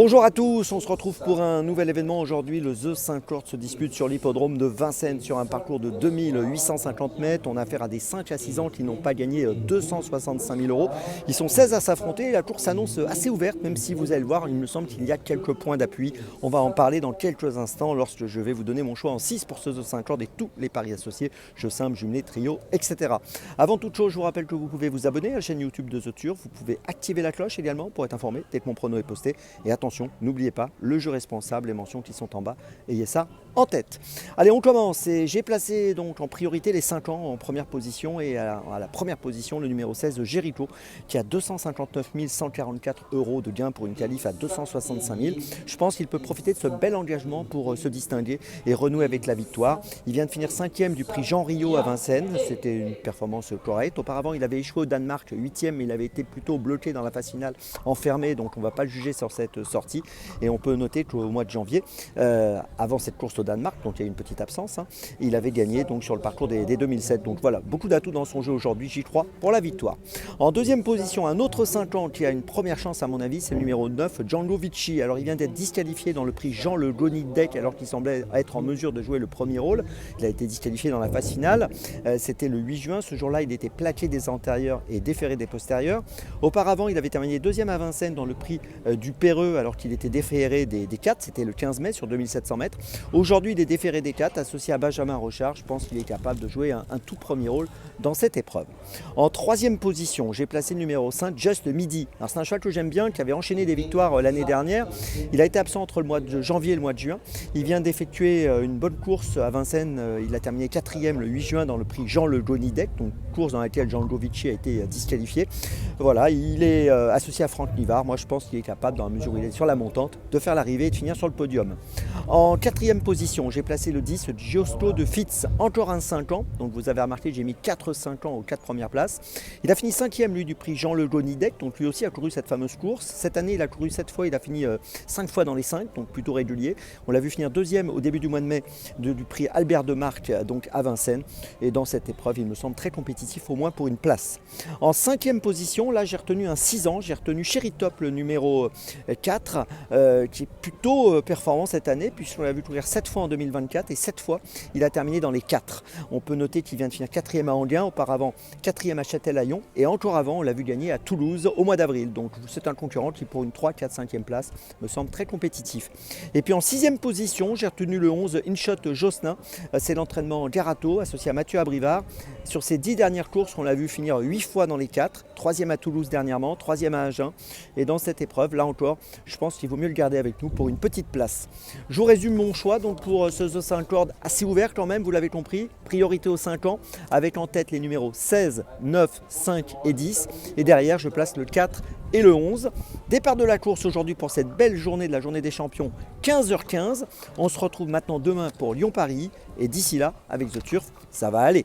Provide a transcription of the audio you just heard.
Bonjour à tous, on se retrouve pour un nouvel événement. Aujourd'hui, le The 50 se dispute sur l'hippodrome de Vincennes sur un parcours de 2850 mètres. On a affaire à des 5 à 6 ans qui n'ont pas gagné 265 000 euros. Ils sont 16 à s'affronter et la course s'annonce assez ouverte, même si vous allez le voir, il me semble qu'il y a quelques points d'appui. On va en parler dans quelques instants lorsque je vais vous donner mon choix en 6 pour ce The 50 et tous les paris associés, jeux simples, jumelés, trio, etc. Avant toute chose, je vous rappelle que vous pouvez vous abonner à la chaîne YouTube de The Turf. Vous pouvez activer la cloche également pour être informé dès que mon prono est posté. Et attention, n'oubliez pas, le jeu responsable, les mentions qui sont en bas, ayez ça en tête. Allez, on commence. Et j'ai placé donc en priorité les 5 ans en première position et à la première position le numéro 16 Jericho qui a 259 144 euros de gain pour une qualif à 265 000. Je pense qu'il peut profiter de ce bel engagement pour se distinguer et renouer avec la victoire. Il vient de finir 5e du prix Jean Rio à Vincennes. C'était une performance correcte. Auparavant, il avait échoué au Danemark 8e, mais il avait été plutôt bloqué dans la phase finale, enfermé, donc on ne va pas le juger sur cette sortie. Et on peut noter qu'au mois de janvier, avant cette course au Danemark, donc il y a eu une petite absence, il avait gagné donc sur le parcours des 2007. Donc voilà, beaucoup d'atouts dans son jeu aujourd'hui, j'y crois, pour la victoire. En deuxième position, un autre 5 ans qui a une première chance à mon avis, c'est le numéro 9, Django Vici. Alors il vient d'être disqualifié dans le prix Jean Le Goni Deck alors qu'il semblait être en mesure de jouer le premier rôle. Il a été disqualifié dans la phase finale, c'était le 8 juin. Ce jour-là, il était plaqué des antérieurs et déféré des postérieurs. Auparavant, il avait terminé 2e à Vincennes dans le prix du Perreux alors qu'il était déféré des 4, c'était le 15 mai sur 2700 mètres. Aujourd'hui, il est déféré des 4, associé à Benjamin Rochard. Je pense qu'il est capable de jouer un tout premier rôle dans cette épreuve. En 3e position, j'ai placé le numéro 5, Just Midi. Alors c'est un cheval que j'aime bien, qui avait enchaîné des victoires l'année dernière. Il a été absent entre le mois de janvier et le mois de juin. Il vient d'effectuer une bonne course à Vincennes. Il a terminé 4e le 8 juin dans le prix Jean Le Goni Deck, donc course dans laquelle Django Vici a été disqualifié. Voilà, il est associé à Franck Nivard. Moi, je pense qu'il est capable, dans la mesure où il est sur la montante, de faire l'arrivée et de finir sur le podium. En 4e position, j'ai placé le 10, Giusto de Fitz, encore un 5 ans. Donc vous avez remarqué, j'ai mis 4-5 ans aux 4 premières places. Il a fini 5e lui du prix Jean Le Goni Deck, donc lui aussi a couru cette fameuse course. Cette année, il a couru 7 fois, il a fini 5 fois dans les 5, donc plutôt régulier. On l'a vu finir 2e au début du mois de mai du prix Albert de Marque, donc à Vincennes. Et dans cette épreuve, il me semble très compétitif, au moins pour une place. En 5e position, là j'ai retenu un 6 ans, j'ai retenu Chéri Top, le numéro 4, qui est plutôt performant cette année, puisqu'on l'a vu courir 7 fois en 2024 et 7 fois il a terminé dans les 4. On peut noter qu'il vient de finir 4e à Anguin, auparavant 4e à Châtel-Layon et encore avant on l'a vu gagner à Toulouse au mois d'avril. Donc c'est un concurrent qui pour une 3, 4, 5e place me semble très compétitif. Et puis en 6e position, j'ai retenu le 11 Inshot Josselin, c'est l'entraînement Garato associé à Mathieu Abrivard. Sur ces 10 dernières courses, on l'a vu finir 8 fois dans les 4, 3e à Toulouse dernièrement, 3e à Agen. Et dans cette épreuve, là encore, je pense qu'il vaut mieux le garder avec nous pour une petite place. Je vous résume mon choix donc pour ce The 50 assez ouvert quand même, vous l'avez compris. Priorité aux 5 ans, avec en tête les numéros 16, 9, 5 et 10. Et derrière, je place le 4 et le 11. Départ de la course aujourd'hui pour cette belle journée de la journée des champions, 15h15. On se retrouve maintenant demain pour Lyon-Paris. Et d'ici là, avec The Turf, ça va aller.